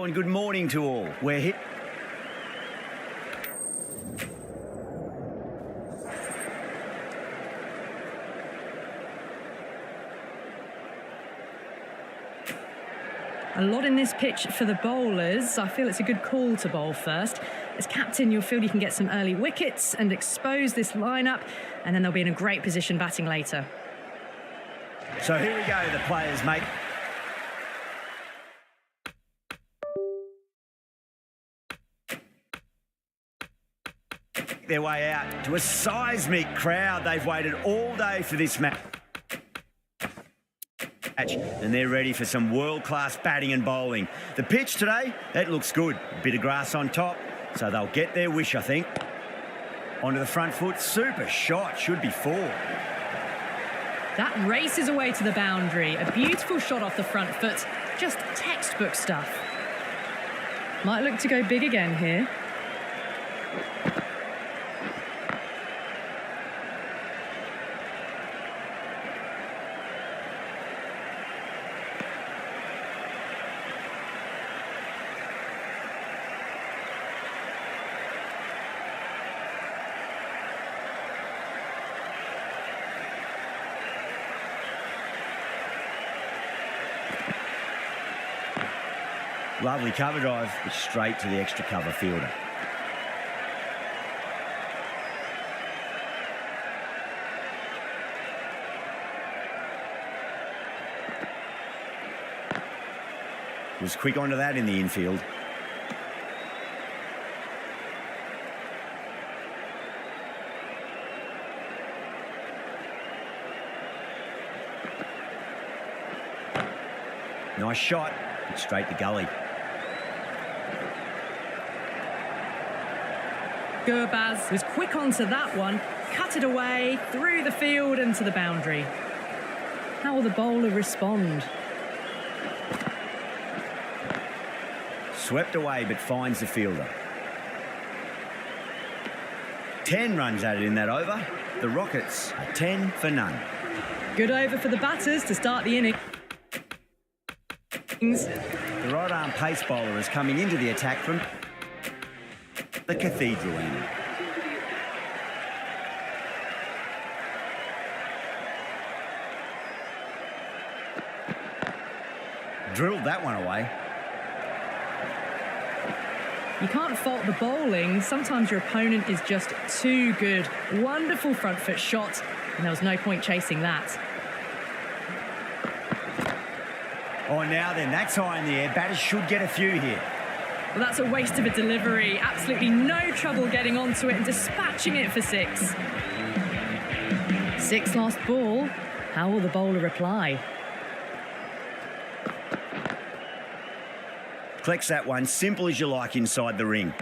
Hello and good morning to all. We're hit. A lot in this pitch for the bowlers. I feel it's a good call to bowl first. As captain, you'll feel you can get some early wickets and expose this lineup, and then they'll be in a great position batting later. So here we go, the players, mate. Their way out to a seismic crowd. They've waited all day for this match. And they're ready for some world-class batting and bowling. The pitch today, that looks good. A bit of grass on top, so they'll get their wish, I think. Onto the front foot, super shot, should be 4. That races away to the boundary. A beautiful shot off the front foot. Just textbook stuff. Might look to go big again here. Lovely cover drive, but straight to the extra cover fielder. Was quick onto that in the infield. Nice shot, but straight to gully. Gurbaz was quick onto that one, cut it away, through the field and to the boundary. How will the bowler respond? Swept away, but finds the fielder. 10 runs added in that over. The Rockets are 10 for none. Good over for the batters to start the innings. The right-arm pace bowler is coming into the attack from the Cathedral end. Drilled that one away. You can't fault the bowling. Sometimes your opponent is just too good. Wonderful front foot shot, and there was no point chasing that. Oh, now then, that's high in the air. Batters should get a few here. Well, that's a waste of a delivery. Absolutely no trouble getting onto it and dispatching it for 6. 6 last ball. How will the bowler reply? Collects that one, simple as you like inside the ring.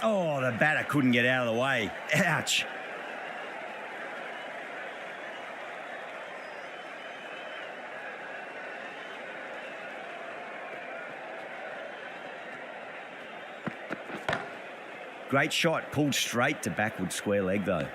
Oh, the batter couldn't get out of the way. Ouch. Great shot, pulled straight to backward square leg though.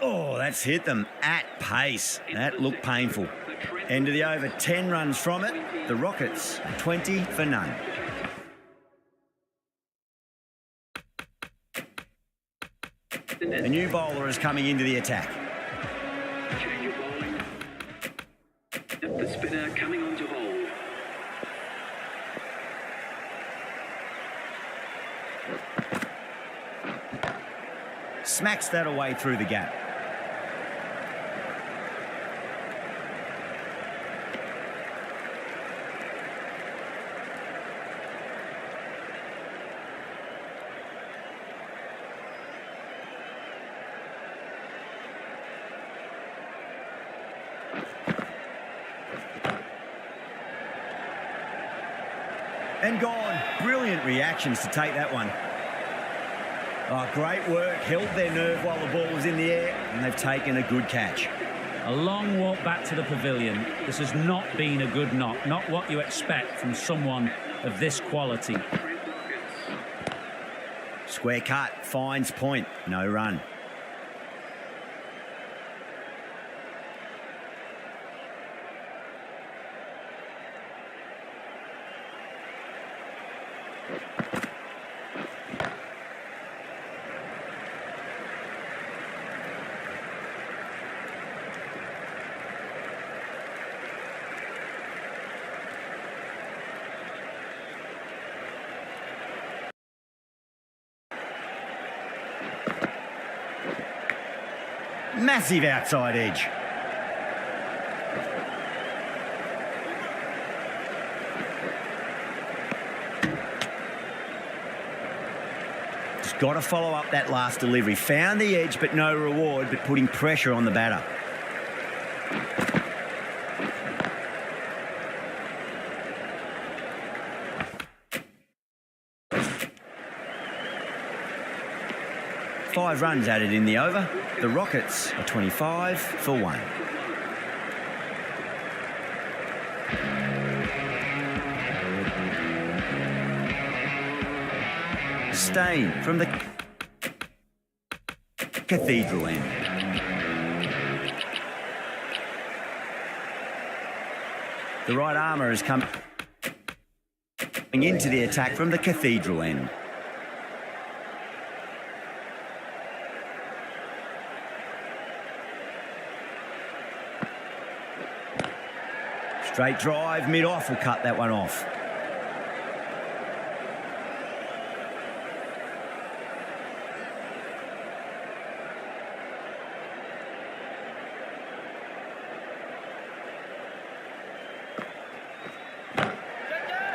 Oh, that's hit them at pace. That looked painful. End of the over, 10 runs from it. The Rockets are 20 for none. A new bowler is coming into the attack. Change of bowling. The spinner coming on to bowl. Smacks that away through the gap. And gone. Brilliant reactions to take that one. Oh, great work. Held their nerve while the ball was in the air, and they've taken a good catch. A long walk back to the pavilion. This has not been a good knock. Not what you expect from someone of this quality. Square cut. Finds point. No run. Massive outside edge. Just got to follow up that last delivery. Found the edge, but no reward, but putting pressure on the batter. Five runs added in the over. The Rockets are 25 for 1. Stain from the Cathedral end. The right armour has come into the attack from the Cathedral end. Straight drive, mid-off will cut that one off.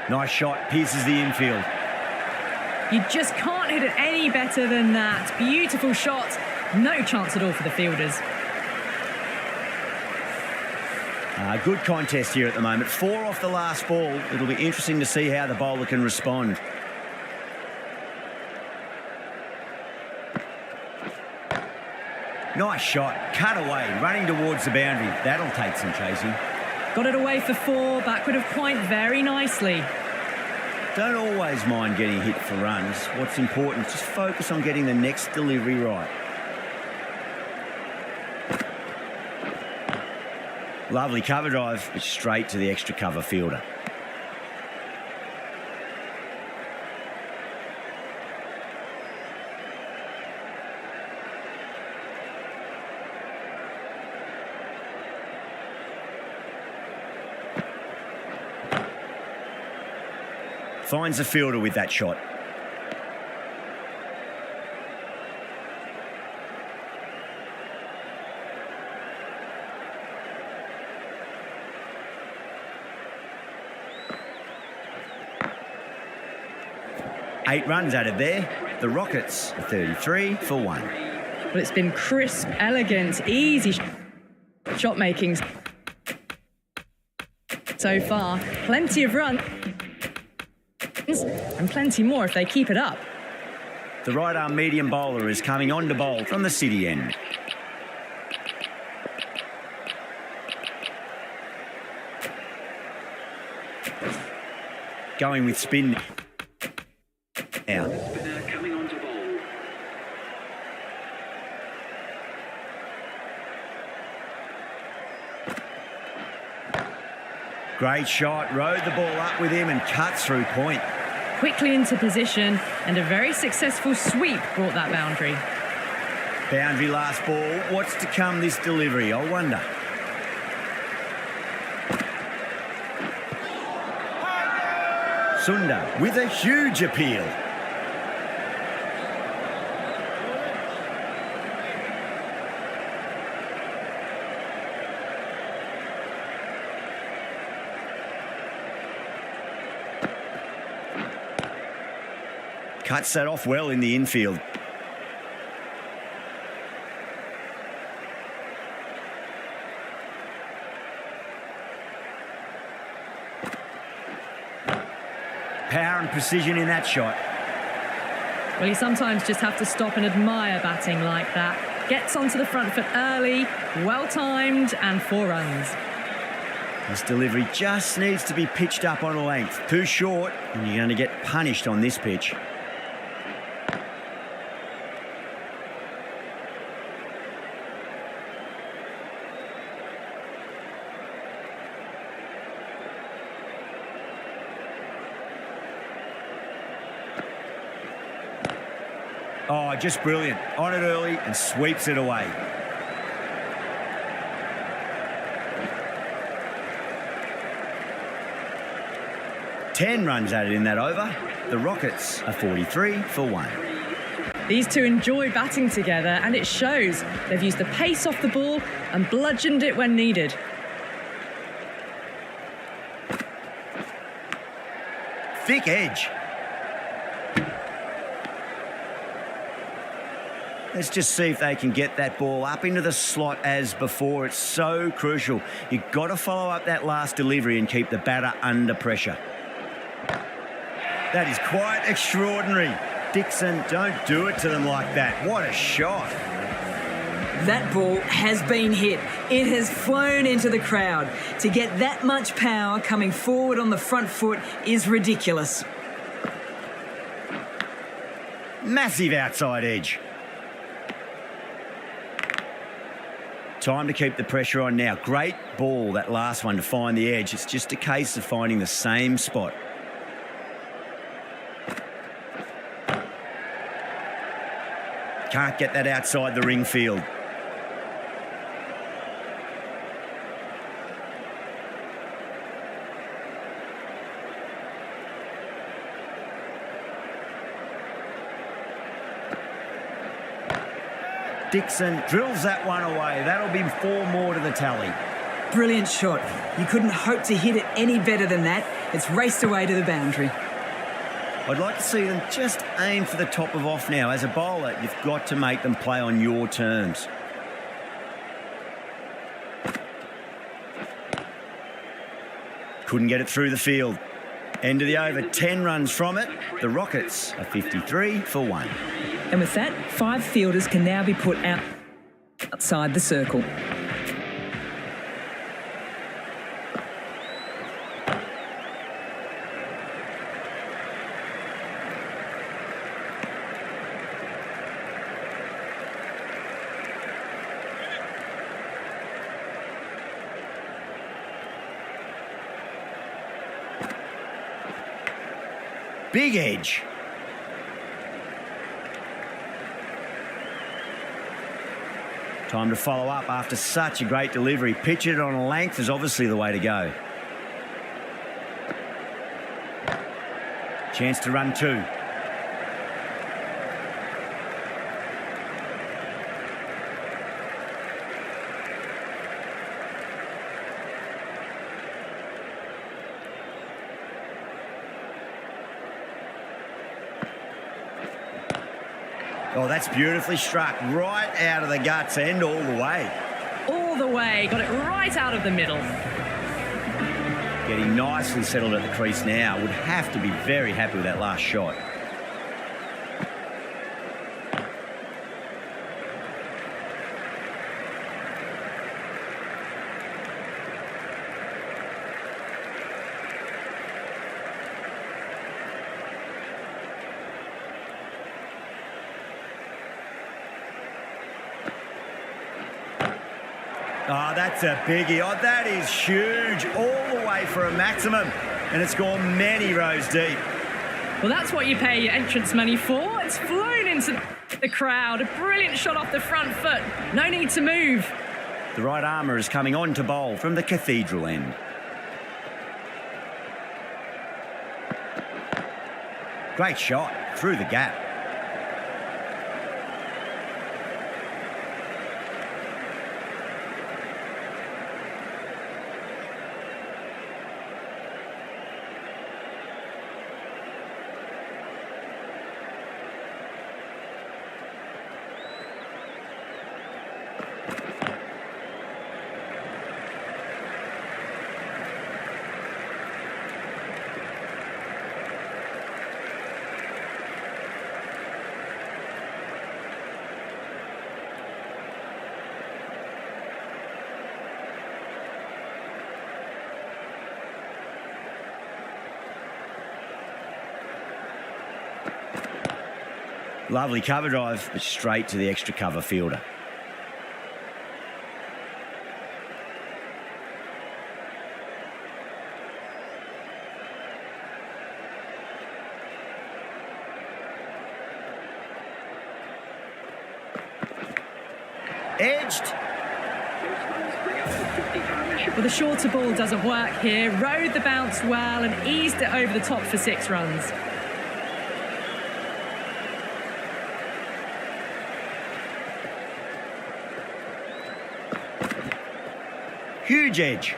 Nice shot, pierces the infield. You just can't hit it any better than that. Beautiful shot. No chance at all for the fielders. Good contest here at the moment. 4 off the last ball. It'll be interesting to see how the bowler can respond. Nice shot. Cut away. Running towards the boundary. That'll take some chasing. Got it away for 4. Backward of point very nicely. Don't always mind getting hit for runs. What's important is just focus on getting the next delivery right. Lovely cover drive, but straight to the extra cover fielder. Finds the fielder with that shot. Eight runs added there. The Rockets are 33 for 1. Well, it's been crisp, elegant, easy shot making so far. Plenty of runs and plenty more if they keep it up. The right arm medium bowler is coming on to bowl from the City end. Going with spin now. Spinner coming on to bowl. Great shot. Rode the ball up with him and cuts through point. Quickly into position, and a very successful sweep brought that boundary. Boundary last ball. What's to come this delivery, I wonder. Sundar with a huge appeal. Cuts that off well in the infield. power and precision in that shot. Well, you sometimes just have to stop and admire batting like that. Gets onto the front foot early, well-timed, and 4 runs. This delivery just needs to be pitched up on a length. Too short, and you're going to get punished on this pitch. Oh, just brilliant. On it early and sweeps it away. Ten runs added in that over. The Rockets are 43 for 1. These two enjoy batting together, and it shows. They've used the pace off the ball and bludgeoned it when needed. Thick edge. Let's just see if they can get that ball up into the slot as before. It's so crucial. You've got to follow up that last delivery and keep the batter under pressure. That is quite extraordinary. Dixon, don't do it to them like that. What a shot. That ball has been hit. It has flown into the crowd. To get that much power coming forward on the front foot is ridiculous. Massive outside edge. Time to keep the pressure on now. Great ball, that last one, to find the edge. It's just a case of finding the same spot. Can't get that outside the ring field. Dixon drills that one away. That'll be 4 more to the tally. Brilliant shot. You couldn't hope to hit it any better than that. It's raced away to the boundary. I'd like to see them just aim for the top of off now. As a bowler, you've got to make them play on your terms. Couldn't get it through the field. End of the over, 10 runs from it. The Rockets are 53 for 1. And with that, 5 fielders can now be put outside the circle. Big edge. Time to follow up after such a great delivery. Pitch it on a length is obviously the way to go. Chance to run 2. Oh, that's beautifully struck. Right out of the guts end all the way. All the way. Got it right out of the middle. Getting nicely settled at the crease now. Would have to be very happy with that last shot. Oh, that's a biggie. Oh, that is huge. All the way for a maximum. And it's gone many rows deep. Well, that's what you pay your entrance money for. It's flown into the crowd. A brilliant shot off the front foot. No need to move. The right armour is coming on to bowl from the cathedral end. Great shot through the gap. Lovely cover drive, but straight to the extra cover fielder. Edged. Well, the shorter ball doesn't work here. Rode the bounce well and eased it over the top for 6 runs. Huge edge.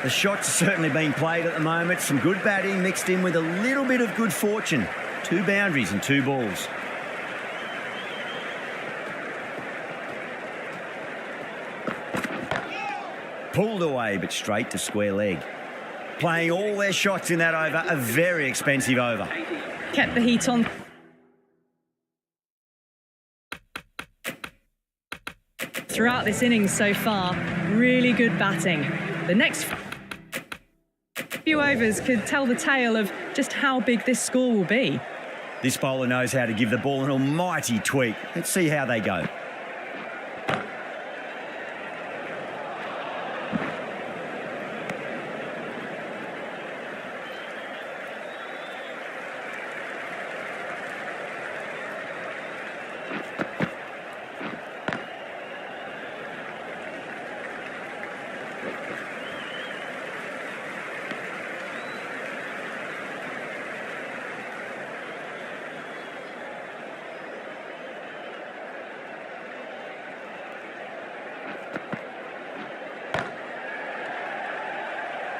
The shots are certainly being played at the moment. Some good batting mixed in with a little bit of good fortune. 2 boundaries and 2 balls. Pulled away, but straight to square leg. Playing all their shots in that over, a very expensive over. Kept the heat on. Throughout this innings so far, really good batting. The next few overs could tell the tale of just how big this score will be. This bowler knows how to give the ball an almighty tweak. Let's see how they go.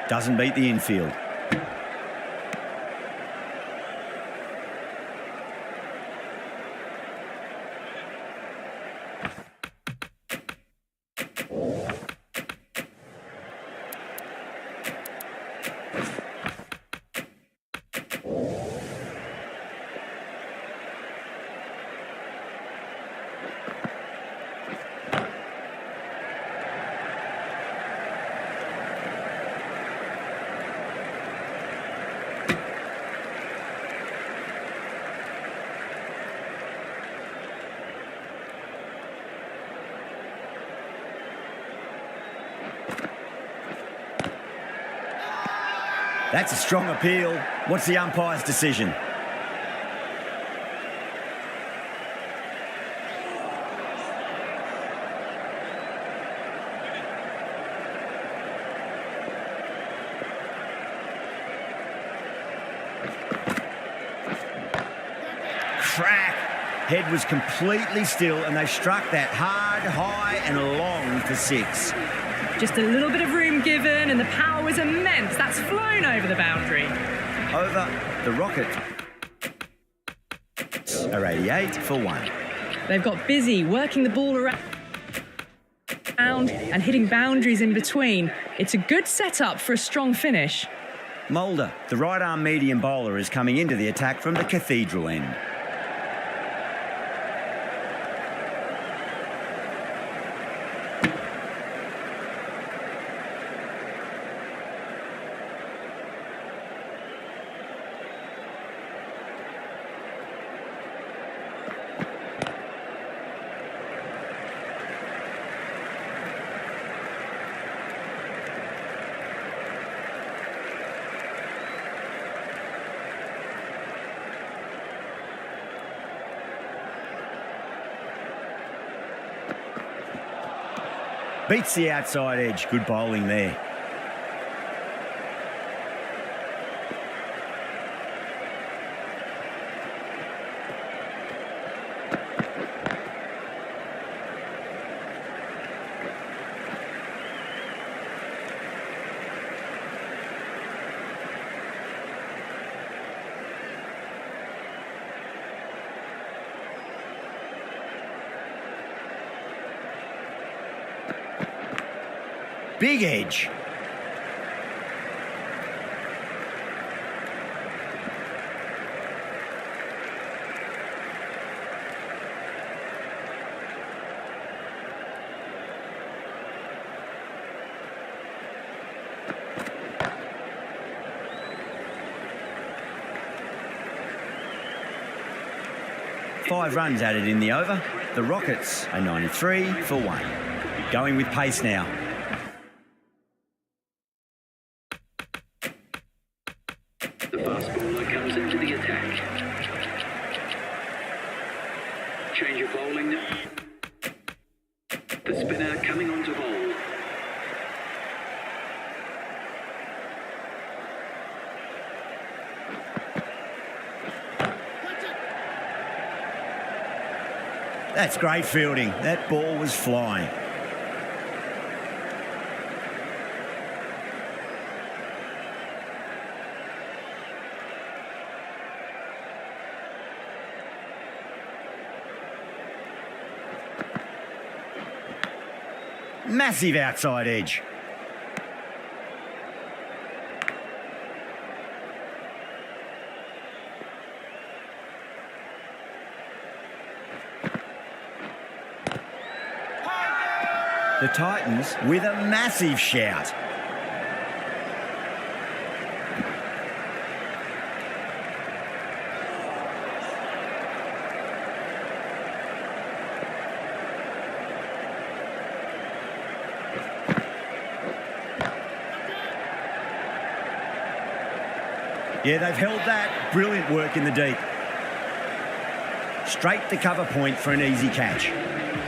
Doesn't beat the infield. That's a strong appeal. What's the umpire's decision? Crack. Head was completely still and they struck that hard, high and long for 6. Just a little bit of room given and the power was immense. That's flown over the boundary. Over the Rockets are 88 for 1. They've got busy working the ball around and hitting boundaries in between. It's a good setup for a strong finish. Mulder, the right-arm medium bowler, is coming into the attack from the Cathedral end. Beats the outside edge. Good bowling there. Big edge. 5 runs added in the over. The Rockets are 93 for 1. Going with pace now. The fast bowler comes into the attack. Change of bowling. The spinner coming on to bowl. That's great fielding. That ball was flying. Massive outside edge. The Titans with a massive shout. Yeah, they've held that. Brilliant work in the deep. Straight to cover point for an easy catch.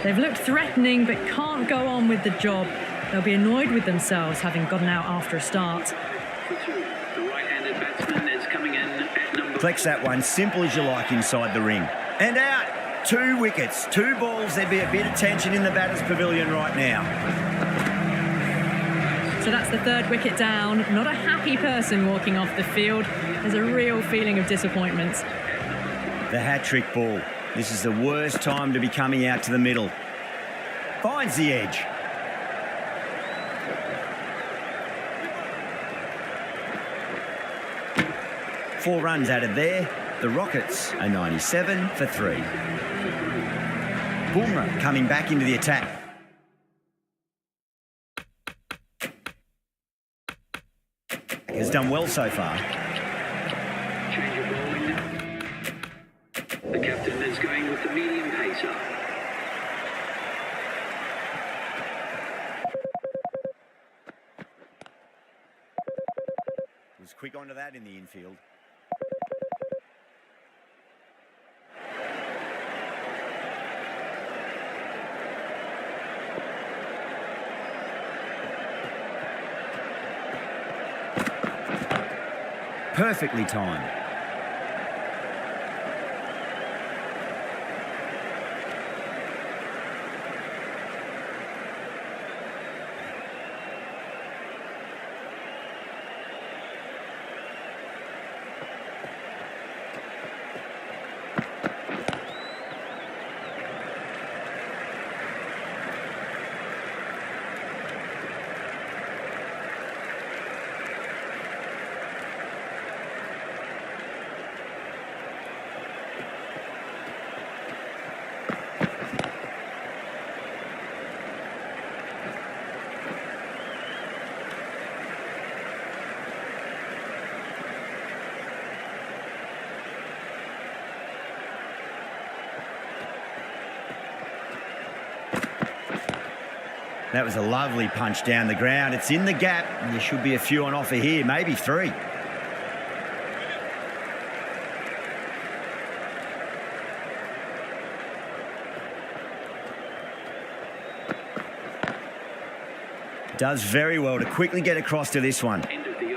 They've looked threatening but can't go on with the job. They'll be annoyed with themselves having gotten out after a start. The right-handed batsman is coming in at number... Flex that one, simple as you like inside the ring. And out. 2 wickets, 2 balls. There'd be a bit of tension in the batter's pavilion right now. So that's the 3rd wicket down. Not a happy person walking off the field. There's a real feeling of disappointment. The hat-trick ball. This is the worst time to be coming out to the middle. Finds the edge. Four runs added there. The Rockets are 97 for 3. Bumrah coming back into the attack. Has done well so far. Change of bowling. The captain is going with the medium pacer. Was quick onto that in the infield. Perfectly timed. That was a lovely punch down the ground. It's in the gap. And there should be a few on offer here, maybe 3. Does very well to quickly get across to this one.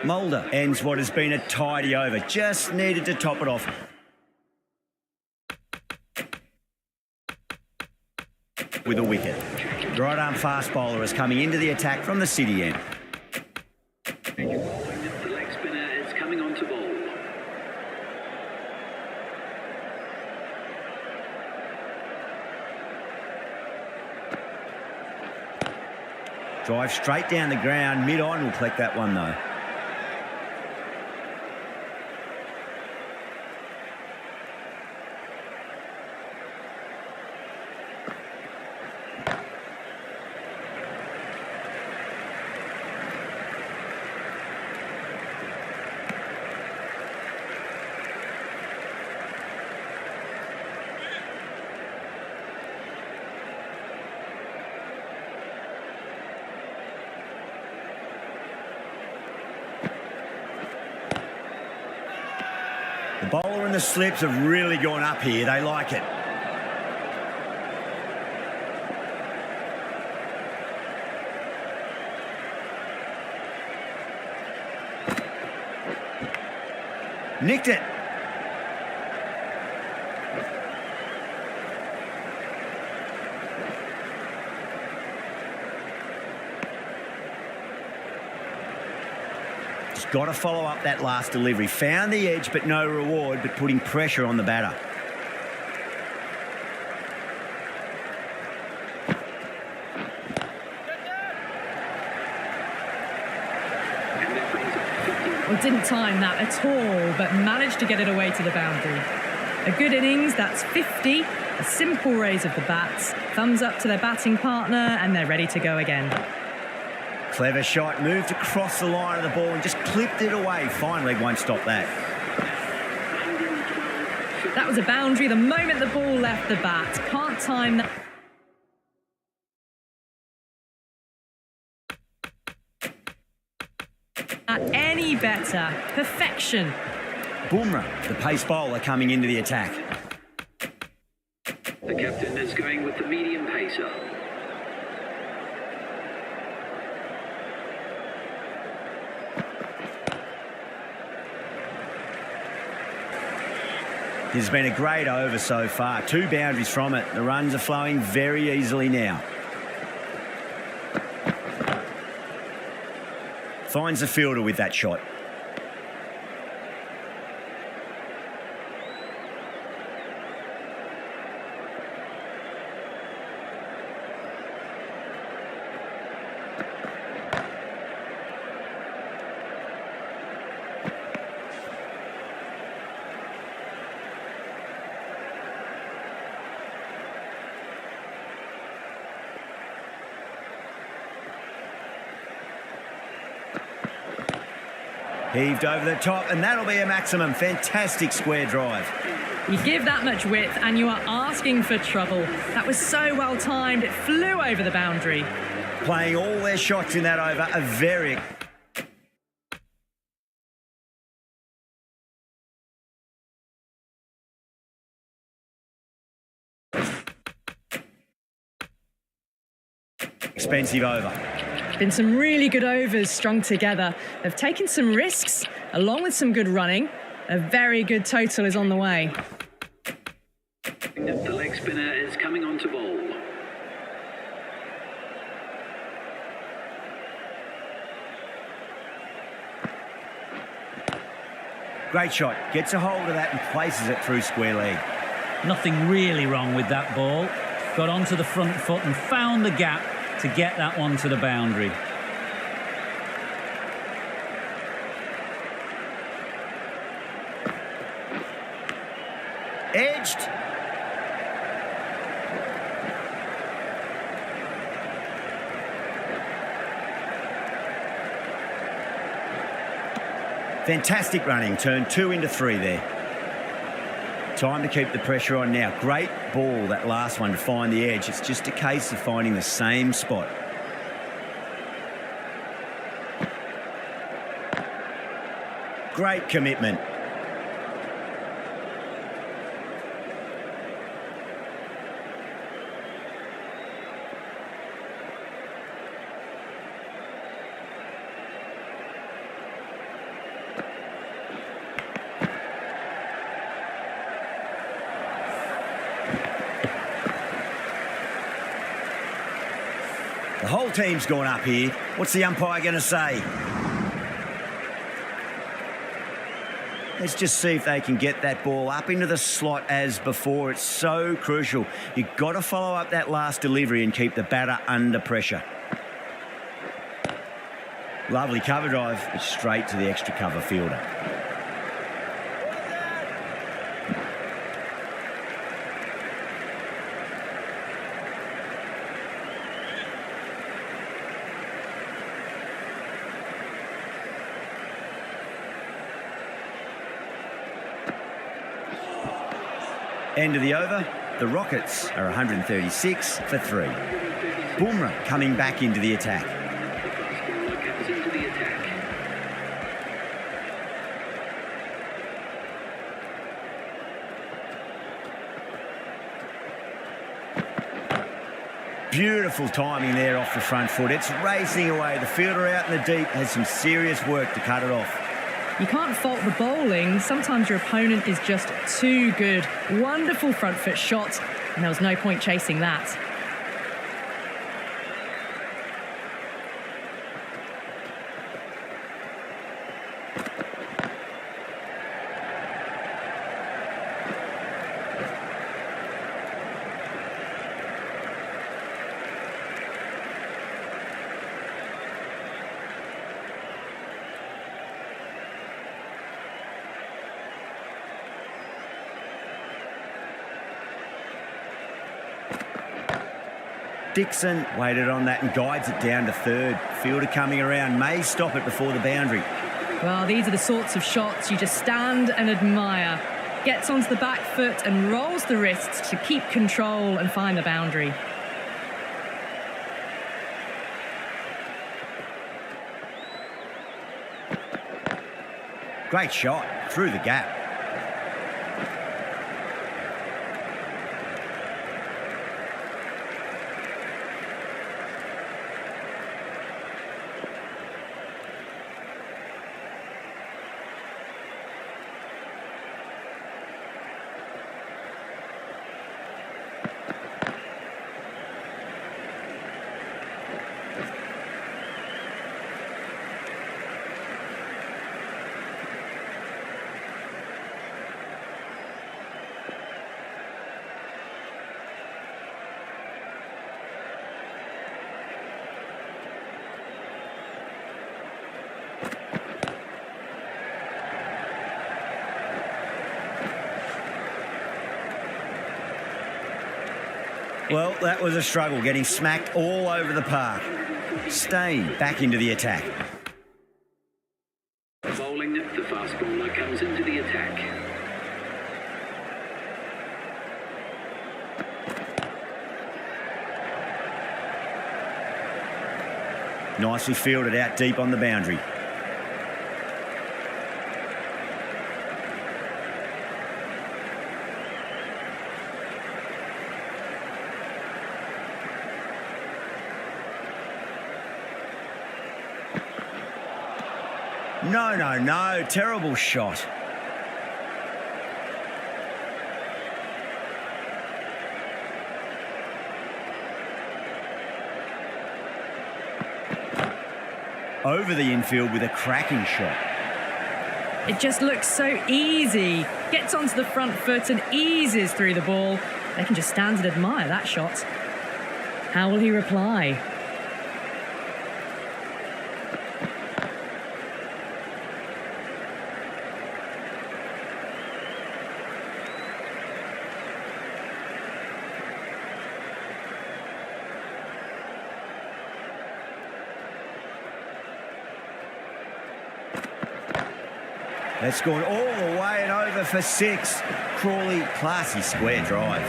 Mulder ends what has been a tidy over. Just needed to top it off. With a wicket. The right arm fast bowler is coming into the attack from the city end. The leg spinner is coming on to bowl. Drive straight down the ground. Mid-on will collect that one though. Bowler and the slips have really gone up here. They like it. Nicked it. Just got to follow up that last delivery. Found the edge, but no reward, but putting pressure on the batter. Well, didn't time that at all, but managed to get it away to the boundary. A good innings, that's 50. A simple raise of the bats. Thumbs up to their batting partner, and they're ready to go again. Clever shot, moved across the line of the ball and just clipped it away. Fine leg won't stop that. That was a boundary the moment the ball left the bat. Can't time that. Any better. Perfection. Bumrah, the pace bowler, coming into the attack. The captain is going with the medium pacer. This has been a great over so far. 2 boundaries from it. The runs are flowing very easily now. Finds the fielder with that shot. Heaved over the top, and that'll be a maximum. Fantastic square drive. You give that much width and you are asking for trouble. That was so well timed, it flew over the boundary. Playing all their shots in that over are very... expensive over. Been some really good overs strung together. They've taken some risks, along with some good running. A very good total is on the way. The leg spinner is coming on to bowl. Great shot. Gets a hold of that and places it through square leg. Nothing really wrong with that ball. Got onto the front foot and found the gap to get that one to the boundary. Edged. Fantastic running. Turn 2 into 3 there. Time to keep the pressure on now. Great ball, that last one, to find the edge. It's just a case of finding the same spot. Great commitment. The whole team's gone up here. What's the umpire going to say? Let's just see if they can get that ball up into the slot as before. It's so crucial. You've got to follow up that last delivery and keep the batter under pressure. Lovely cover drive. It's straight to the extra cover fielder. End of the over. The Rockets are 136 for 3. Bumrah coming back into the attack. The fast bowler comes into the attack. Beautiful timing there off the front foot. It's racing away. The fielder out in the deep has some serious work to cut it off. You can't fault the bowling. Sometimes your opponent is just too good. Wonderful front foot shot, and there was no point chasing that. Dixon waited on that and guides it down to third. Fielder coming around may stop it before the boundary. Well, these are the sorts of shots you just stand and admire. Gets onto the back foot and rolls the wrists to keep control and find the boundary. Great shot through the gap. Well, that was a struggle, getting smacked all over the park. Staying back into the attack. Bowling, the fast bowler comes into the attack. Nicely fielded out deep on the boundary. No. Terrible shot. Over the infield with a cracking shot. It just looks so easy. Gets onto the front foot and eases through the ball. They can just stand and admire that shot. How will he reply? That's gone all the way and over for 6. Crawley, classy square drive.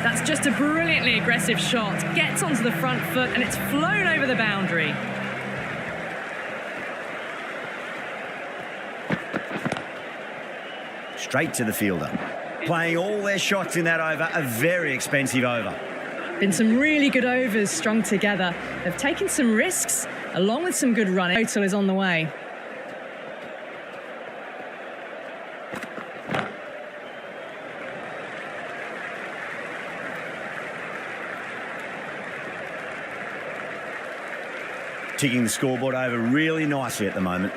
That's just a brilliantly aggressive shot. Gets onto the front foot and it's flown over the boundary. Straight to the fielder. Playing all their shots in that over, a very expensive over. Been some really good overs strung together. They've taken some risks along with some good running. Total is on the way. Ticking the scoreboard over really nicely at the moment.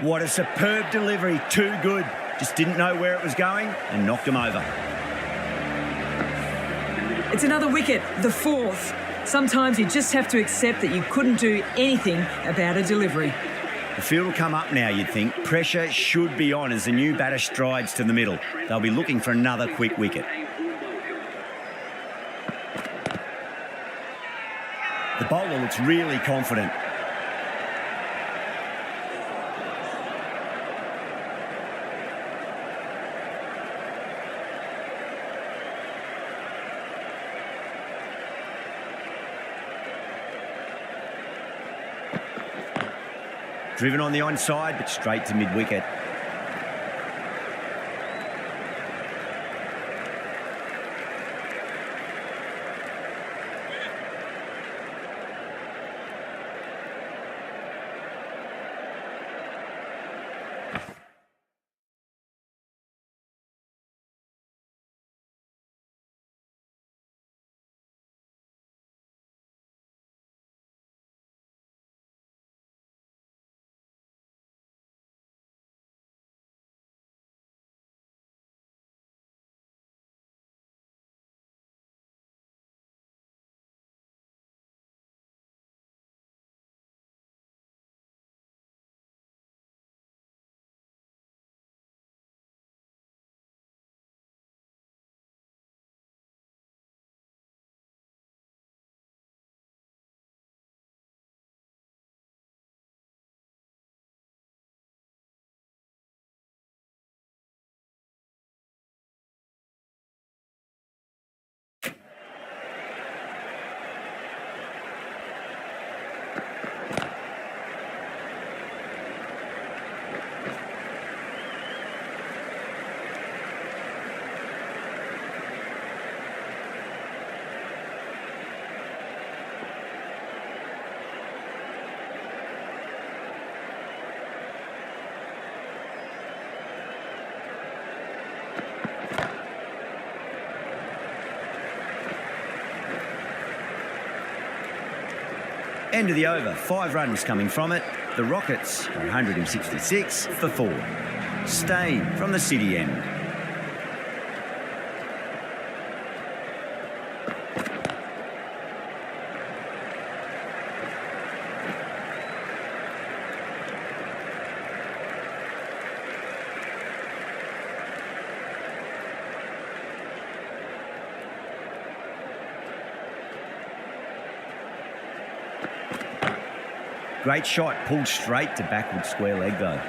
What a superb delivery, too good. Just didn't know where it was going and knocked him over. It's another wicket, the 4th. Sometimes you just have to accept that you couldn't do anything about a delivery. The field will come up now, you'd think. Pressure should be on as the new batter strides to the middle. They'll be looking for another quick wicket. The bowler looks really confident. driven on the onside, but straight to mid-wicket. End of the over, 5 runs coming from it. The Rockets are 166 for 4. Stain from the City end. Great shot, pulled straight to backward square leg though.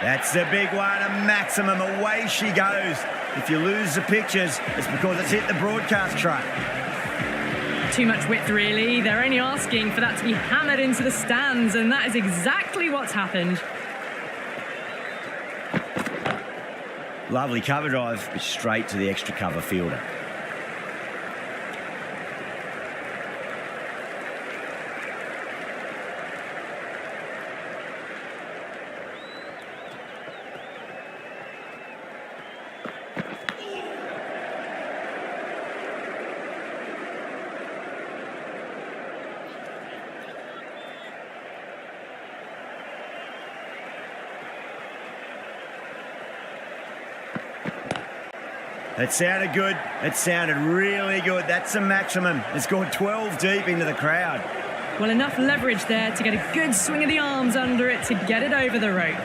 That's the big one, a maximum. Away she goes. If you lose the pictures, it's because it's hit the broadcast truck. Too much width, really. They're only asking for that to be hammered into the stands, and that is exactly what's happened. Lovely cover drive, but straight to the extra cover fielder. It sounded good. It sounded really good. That's a maximum. It's gone 12 deep into the crowd. Well, enough leverage there to get a good swing of the arms under it to get it over the rope.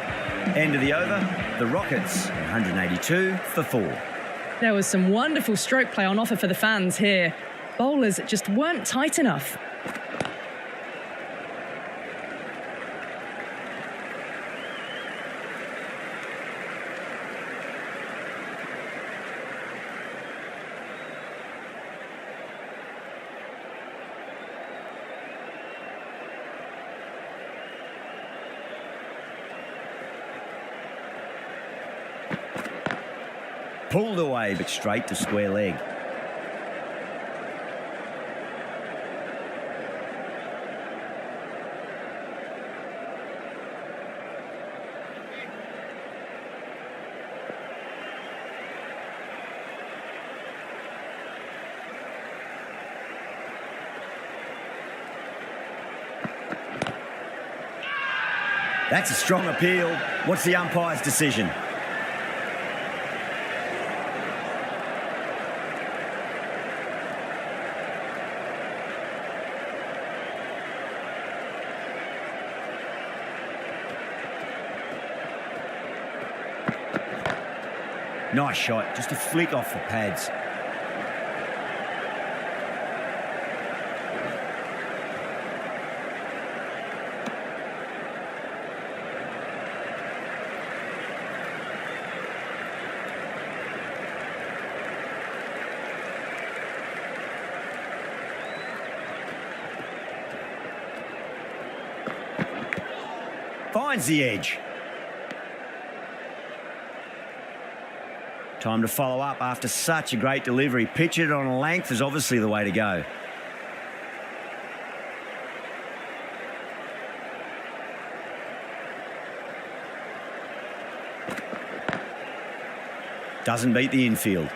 End of the over. The Rockets, 182 for 4. There was some wonderful stroke play on offer for the fans here. Bowlers just weren't tight enough. Pulled away, but straight to square leg. That's a strong appeal. What's the umpire's decision? Nice shot, just a flick off the pads. finds the edge. Time to follow up after such a great delivery. Pitch it on a length is obviously the way to go. Doesn't beat the infield.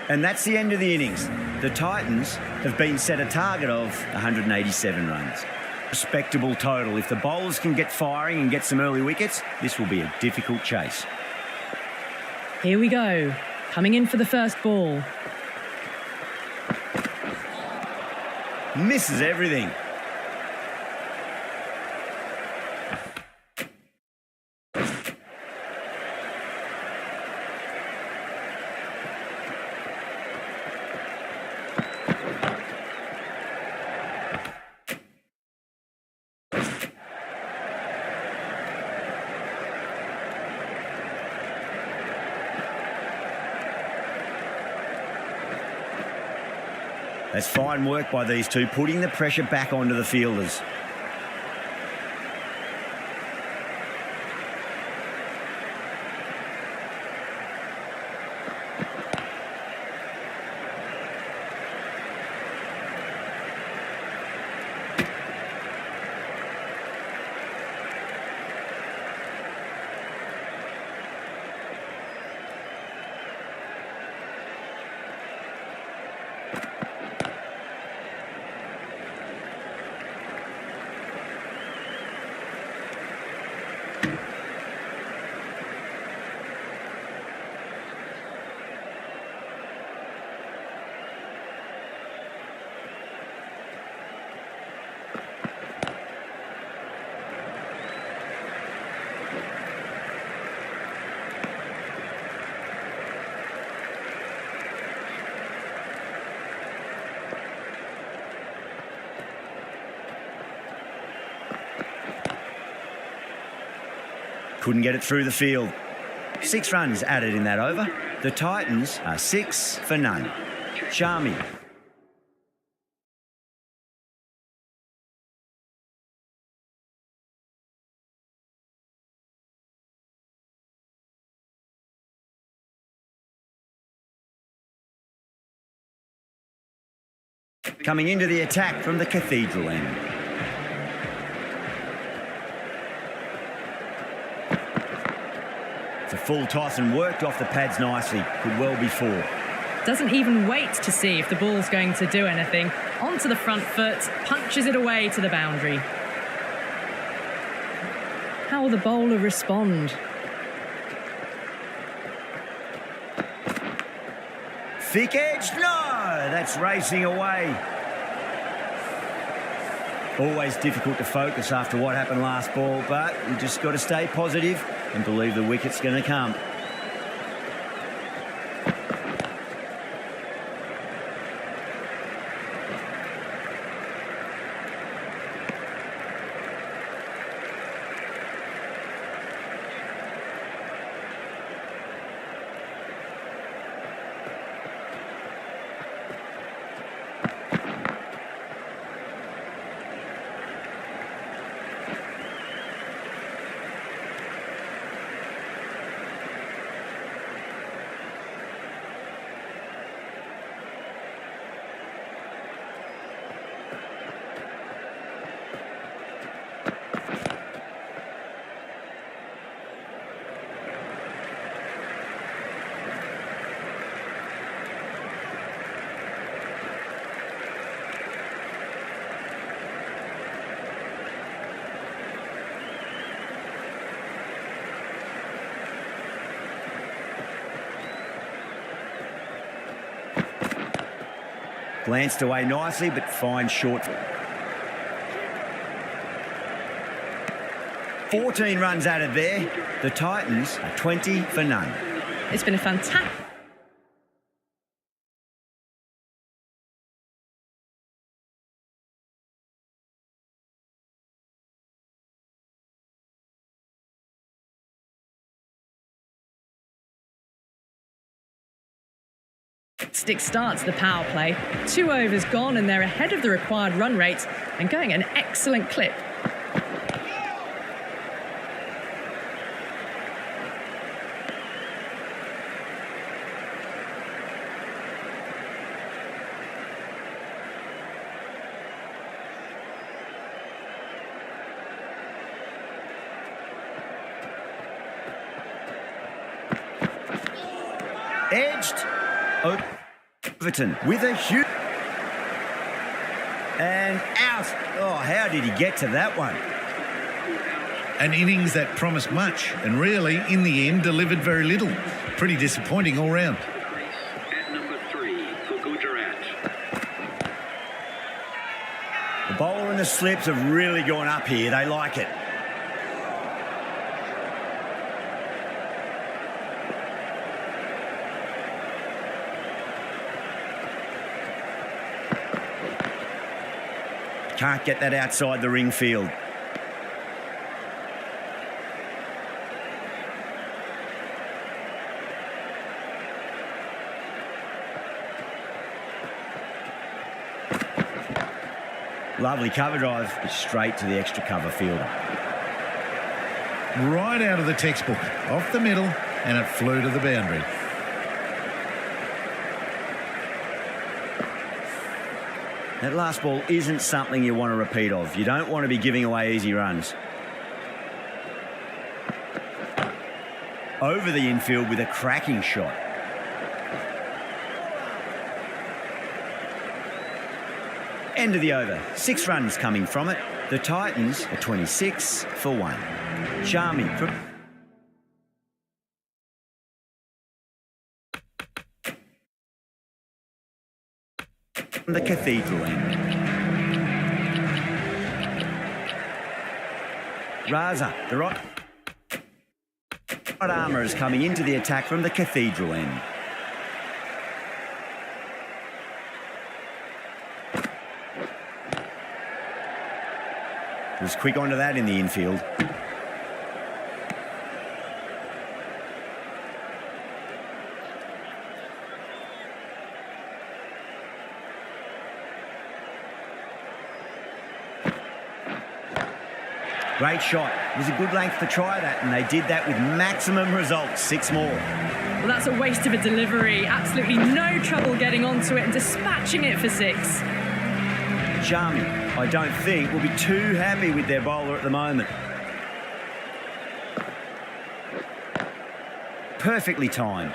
And that's the end of the innings. The Titans have been set a target of 187 runs. Respectable total. If the bowlers can get firing and get some early wickets, this will be a difficult chase. Here we go. Coming in for the first ball. Misses everything. That's fine work by these two, putting the pressure back onto the fielders. Couldn't get it through the field. 6 runs added in that over. The Titans are 6 for none. Shami. Coming into the attack from the Cathedral end. It's a full toss and worked off the pads nicely. Could well be 4. Doesn't even wait to see if the ball's going to do anything. Onto the front foot, punches it away to the boundary. How will the bowler respond? Thick edge, no! That's racing away. Always difficult to focus after what happened last ball, but you just got to stay positive and believe the wicket's going to come. Glanced away nicely, but fine short. 14 runs added there. The Titans are 20 for none. It's been a fantastic... Stick start to the power play. 2 overs gone and they're ahead of the required run rate and going at an excellent clip. Edged. Overton with a huge... And out. Oh, how did he get to that one? An innings that promised much and really, in the end, delivered very little. Pretty disappointing all round. At number 3 for Gujarat. The bowler and the slips have really gone up here. They like it. Can't get that outside the ring field. Lovely cover drive, straight to the extra cover fielder. Right out of the textbook, off the middle, and it flew to the boundary. That last ball isn't something you want to repeat of. You don't want to be giving away easy runs. Over the infield with a cracking shot. End of the over. 6 runs coming from it. The Titans are 26 for 1. Shami from the Cathedral end. Raza, the right armour is coming into the attack from the Cathedral end. Was quick onto that in the infield. Great shot. It was a good length to try that, and they did that with maximum results. 6 more. Well, that's a waste of a delivery. Absolutely no trouble getting onto it and dispatching it for 6. Shami, I don't think, will be too happy with their bowler at the moment. Perfectly timed.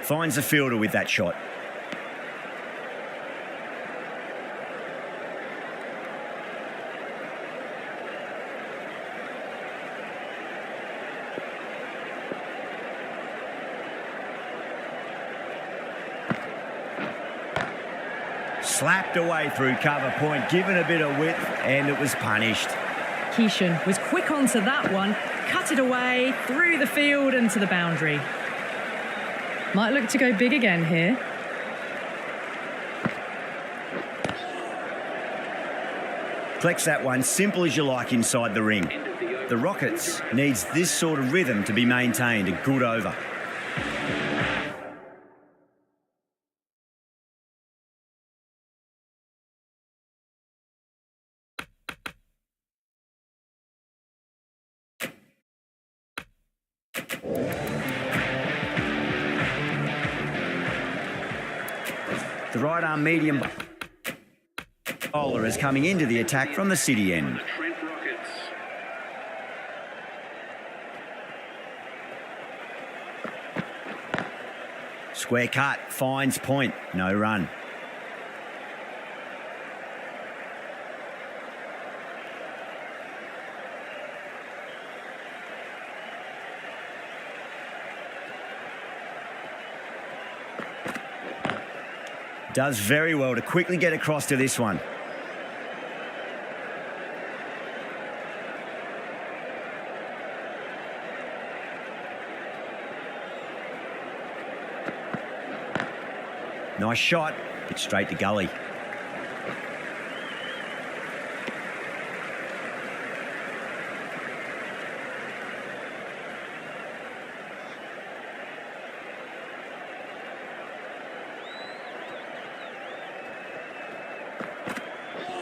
Finds the fielder with that shot. Slapped away through cover point, given a bit of width, and it was punished. Keishan was quick onto that one, cut it away, through the field and to the boundary. Might look to go big again here. Collects that one, simple as you like inside the ring. The Rockets needs this sort of rhythm to be maintained. A good over. The right arm medium bowler is coming into the attack from the City end. Trent Rockets. Square cut, finds point, no run. Does very well to quickly get across to this one. Nice shot, but straight to gully.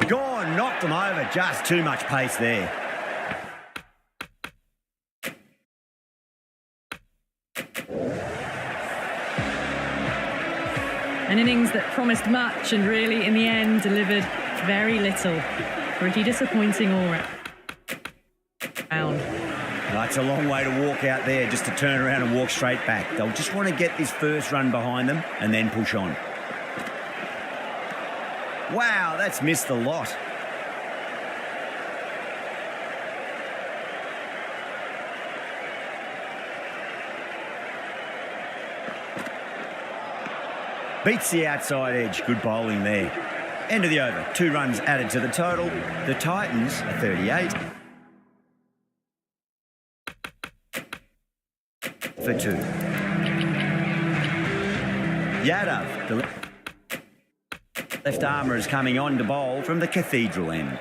Gone, knocked them over. Just too much pace there. An innings that promised much and really, in the end, delivered very little. Pretty disappointing all round. That's a long way to walk out there just to turn around and walk straight back. They'll just want to get this first run behind them and then push on. Wow, that's missed the lot. Beats the outside edge. Good bowling there. End of the over. 2 runs added to the total. The Titans are 38 for 2. Yadav, the left armour, is coming on to bowl from the Cathedral end.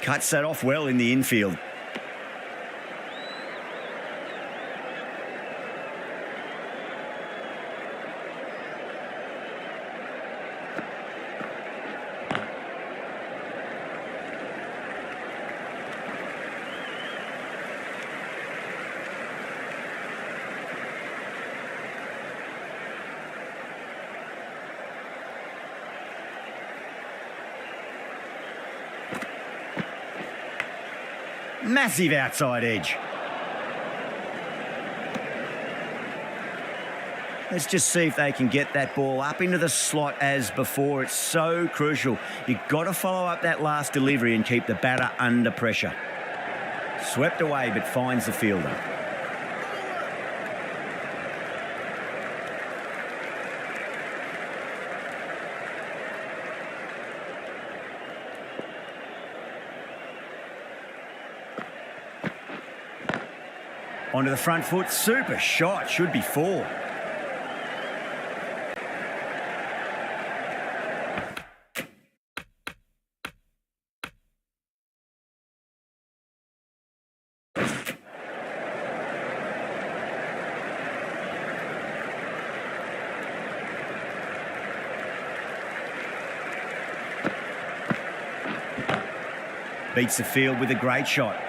Cuts that off well in the infield. Massive outside edge. Let's just see if they can get that ball up into the slot as before. It's so crucial. You've got to follow up that last delivery and keep the batter under pressure. Swept away but finds the fielder. Onto the front foot, super shot, should be 4. Beats the field with a great shot.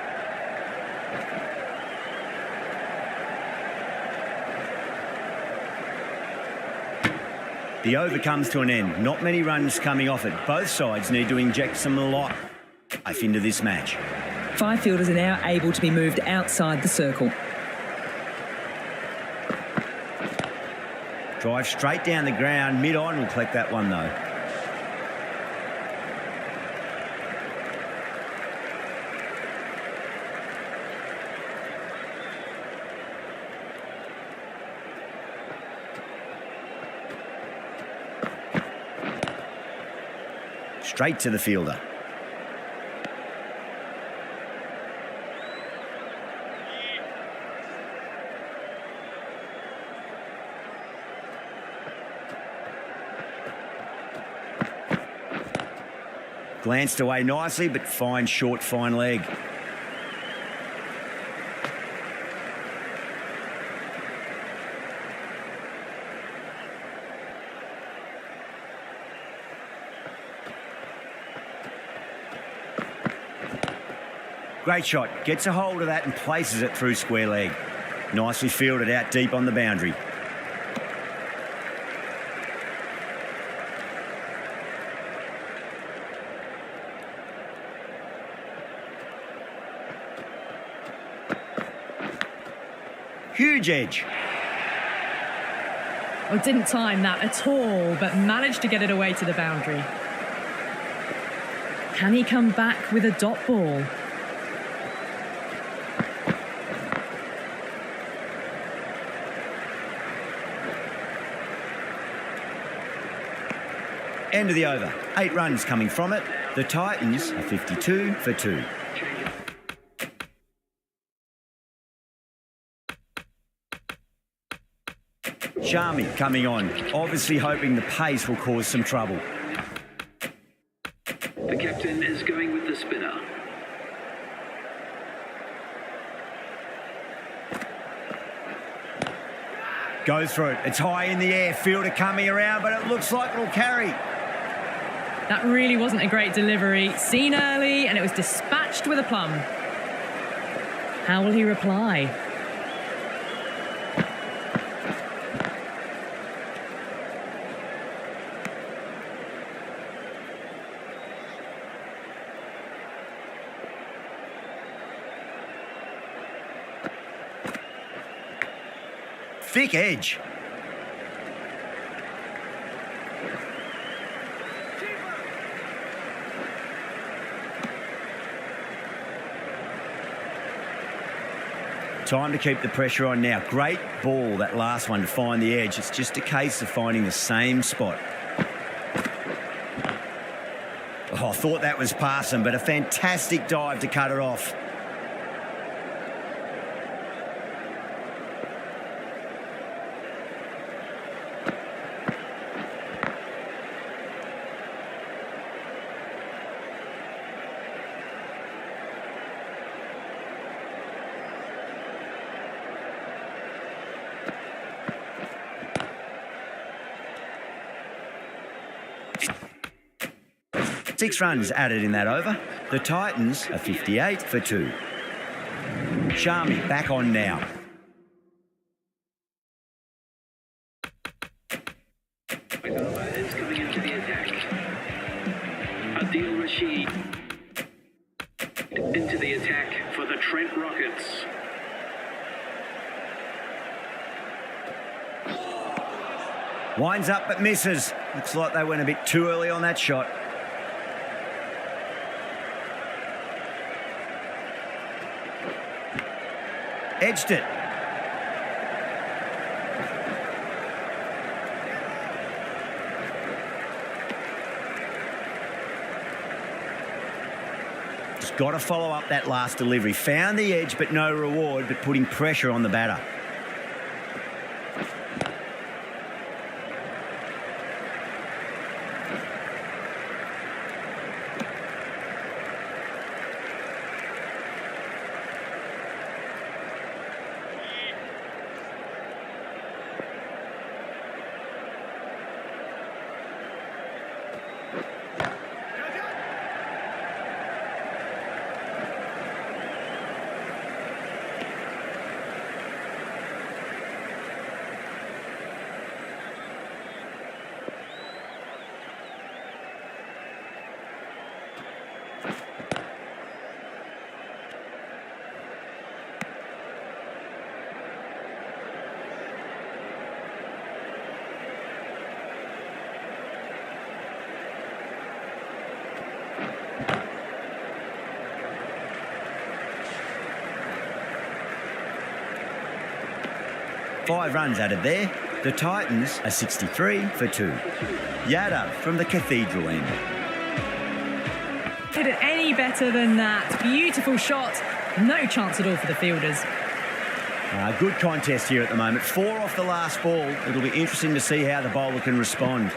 The over comes to an end. Not many runs coming off it. Both sides need to inject some life into this match. 5 fielders are now able to be moved outside the circle. Drive straight down the ground. Mid-on will collect that one though. Straight to the fielder. Glanced away nicely, but fine short, fine leg. Great shot. Gets a hold of that and places it through square leg. Nicely fielded out deep on the boundary. Huge edge. Oh, didn't time that at all, but managed to get it away to the boundary. Can he come back with a dot ball? End of the over. 8 runs coming from it. The Titans are 52 for 2. Shami coming on, obviously hoping the pace will cause some trouble. The captain is going with the spinner. Goes through it. It's high in the air. Fielder coming around, but it looks like it'll carry. That really wasn't a great delivery. Seen early, and it was dispatched with a plum. How will he reply? Thick edge. Time to keep the pressure on now. Great ball, that last one, to find the edge. It's just a case of finding the same spot. Oh, I thought that was passing, but a fantastic dive to cut it off. Six runs added in that over. The Titans are 58 for 2. Shami back on now. Is coming into the attack. Adil Rashid into the attack for the Trent Rockets. Winds up but misses. Looks like they went a bit too early on that shot. Edged it. Just got to follow up that last delivery. Found the edge, but no reward, but putting pressure on the batter. Five runs added there. The Titans are 63 for 2. Yada from the Cathedral end. Did it any better than that? Beautiful shot. No chance at all for the fielders. Good contest here at the moment. 4 off the last ball. It'll be interesting to see how the bowler can respond.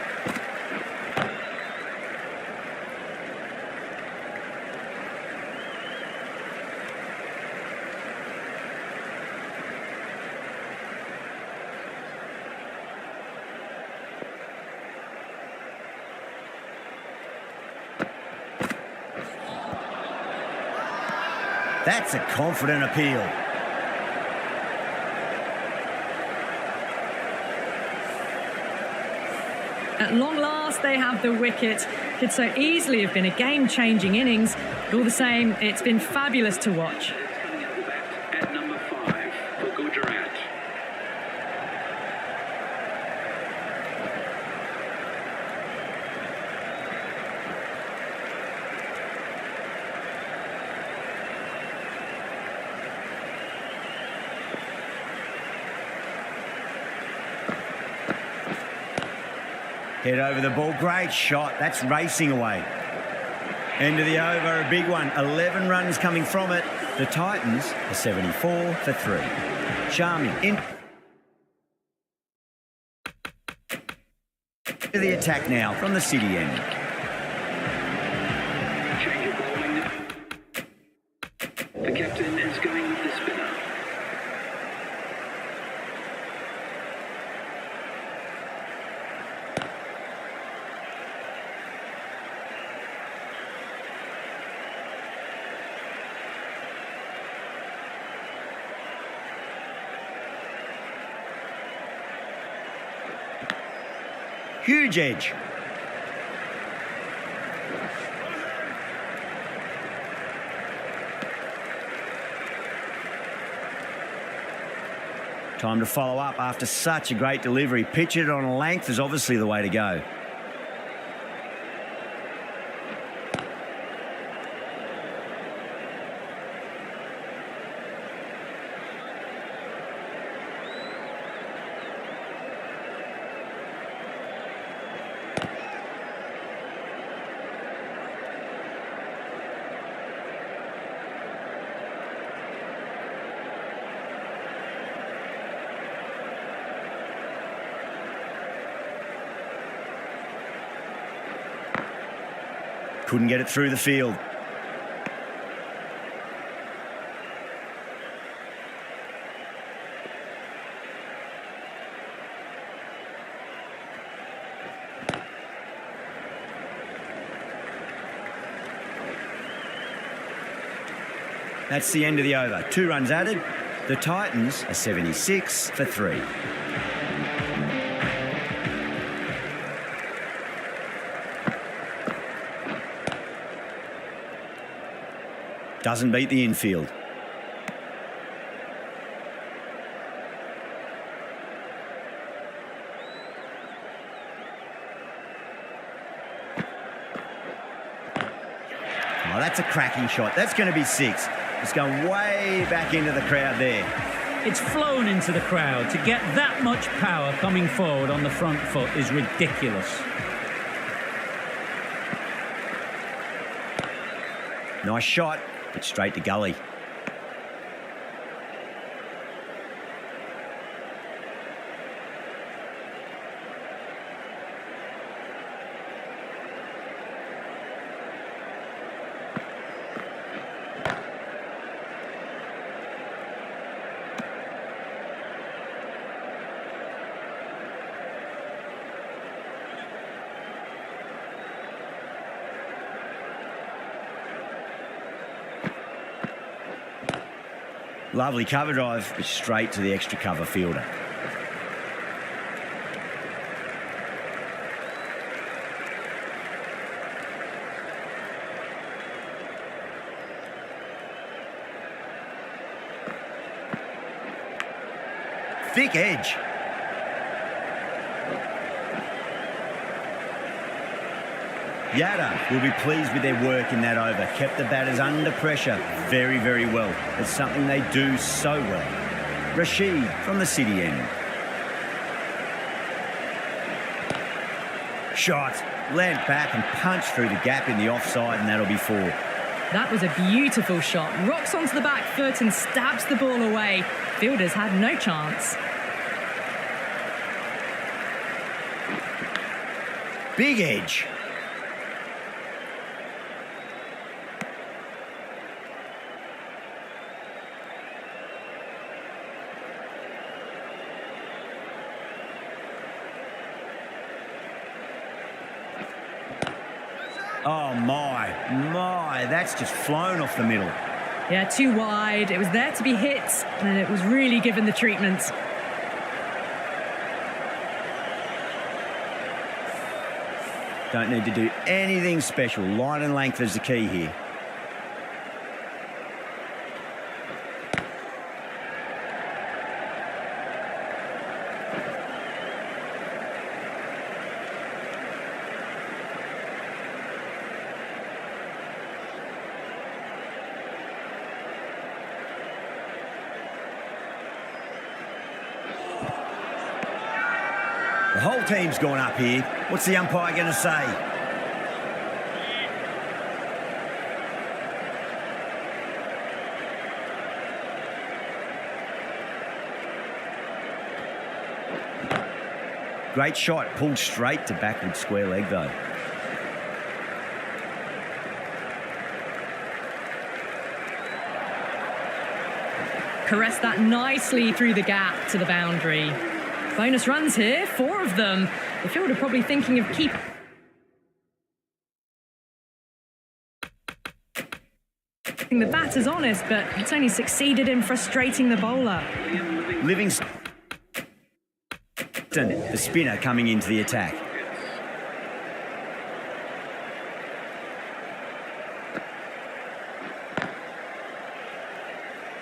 That's a confident appeal. At long last, they have the wicket. Could so easily have been a game-changing innings. But all the same, it's been fabulous to watch. Coming at the bat at number 5 for Gujarat. Head over the ball. Great shot. That's racing away. End of the over, a big one. 11 runs coming from it. The Titans are 74 for 3. Shami in. To the attack now from the city end. Change of bowling. The captain is going with the spinner. Huge edge. Time to follow up after such a great delivery. Pitch it on a length is obviously the way to go. Couldn't get it through the field. That's the end of the over. 2 runs added. The Titans are 76 for 3. Doesn't beat the infield. Oh, that's a cracking shot. That's going to be 6. It's going way back into the crowd there. It's flown into the crowd. To get that much power coming forward on the front foot is ridiculous. Nice shot, but straight to gully. Lovely cover drive, but straight to the extra cover fielder. Thick edge. Yada will be pleased with their work in that over. Kept the batters under pressure very, very well. It's something they do so well. Rashid from the city end. Shot. Land back and punch through the gap in the offside, and that'll be 4. That was a beautiful shot. Rocks onto the back foot and stabs the ball away. Fielders had no chance. Big edge. Oh, my, that's just flown off the middle. Yeah, too wide. It was there to be hit, and it was really given the treatment. Don't need to do anything special. Line and length is the key here. The whole team's gone up here. What's the umpire going to say? Great shot, pulled straight to backward square leg though. Caressed that nicely through the gap to the boundary. Bonus runs here, 4 of them. The fielder probably thinking of keeping the batters honest, but it's only succeeded in frustrating the bowler. Livingston, the spinner coming into the attack.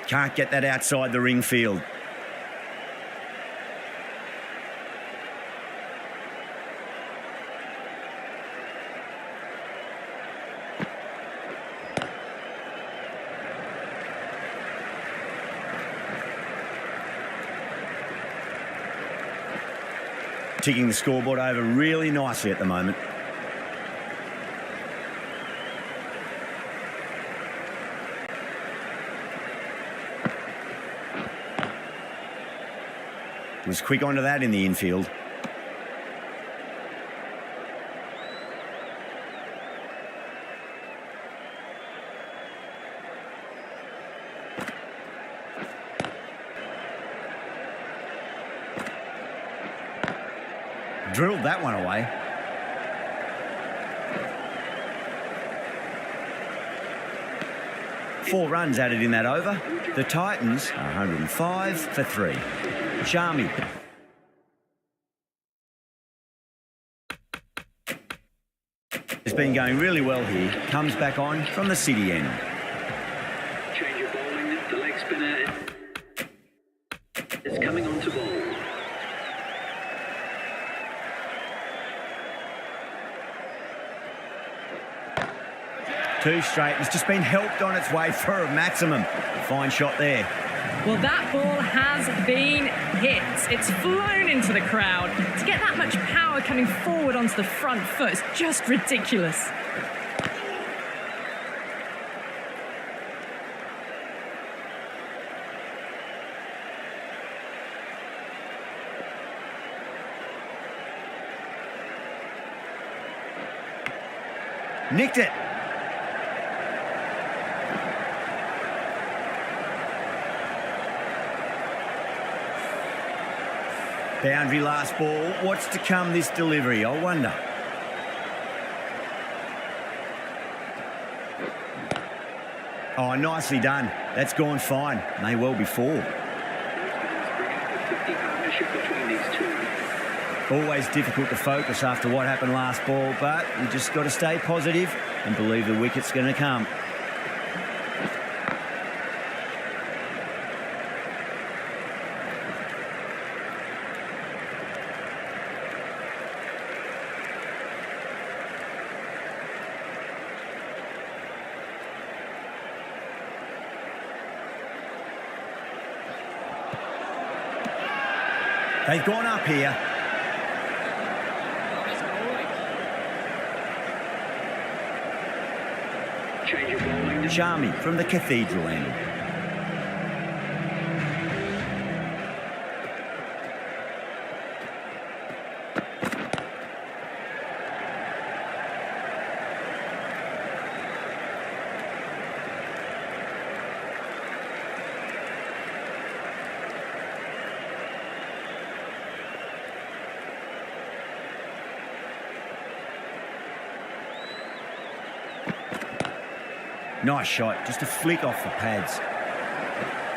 Can't get that outside the ring field. Ticking the scoreboard over really nicely at the moment. Was quick onto that in the infield. Drilled that one away. Four runs added in that over. The Titans are 105 for 3. Shami. Has been going really well here. Comes back on from the city end. Change of bowling. The leg spinner is coming on to bowl. Two straight. It's just been helped on its way for a maximum. Fine shot there. Well, that ball has been hit. It's flown into the crowd. To get that much power coming forward onto the front foot is just ridiculous. Nicked it. Boundary last ball. What's to come this delivery, I wonder. Oh, nicely done. That's gone fine. May well be 4. Always difficult to focus after what happened last ball, but you just got to stay positive and believe the wicket's going to come. They've gone up here. Change of bowling. Shami from the Cathedral end. Nice shot, just a flick off the pads.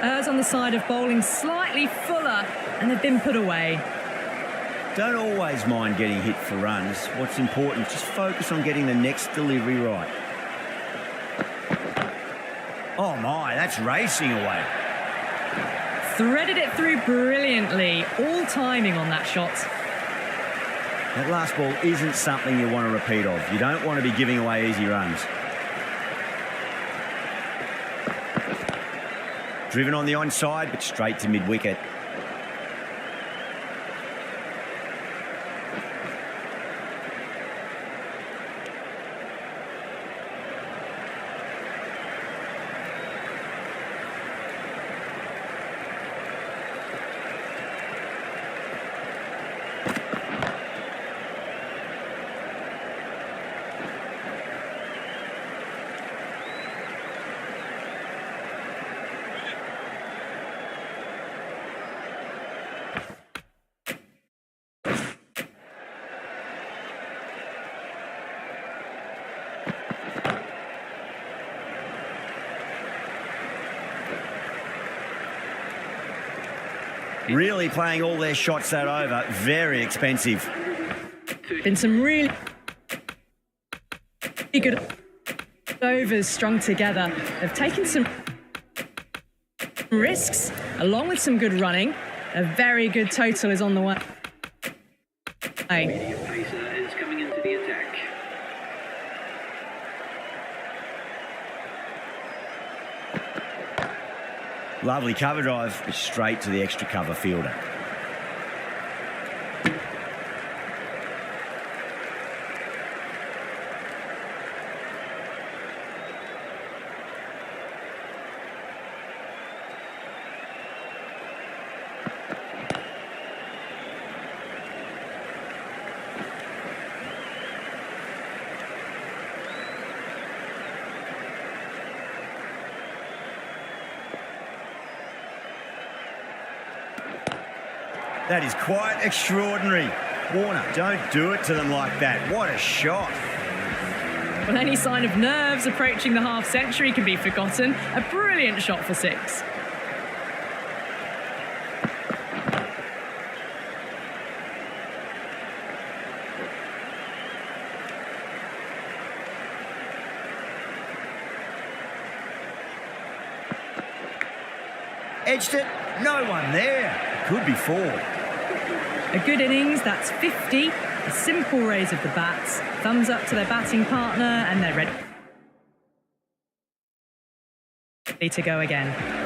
Errs on the side of bowling slightly fuller, and they've been put away. Don't always mind getting hit for runs. What's important is just focus on getting the next delivery right. Oh my, that's racing away. Threaded it through brilliantly. All timing on that shot. That last ball isn't something you want to repeat of. You don't want to be giving away easy runs. Driven on the onside, but straight to mid-wicket. Really playing all their shots that over. Very expensive. Been some really good overs strung together. They've taken some risks along with some good running. A very good total is on the way. Medium pacer is coming into the attack. Lovely cover drive, straight to the extra cover fielder. That is quite extraordinary. Warner, don't do it to them like that. What a shot. Well, any sign of nerves approaching the half century can be forgotten. A brilliant shot for 6. Edged it. No one there. Could be 4. A good innings, that's 50. A simple raise of the bats. Thumbs up to their batting partner and they're ready to go again.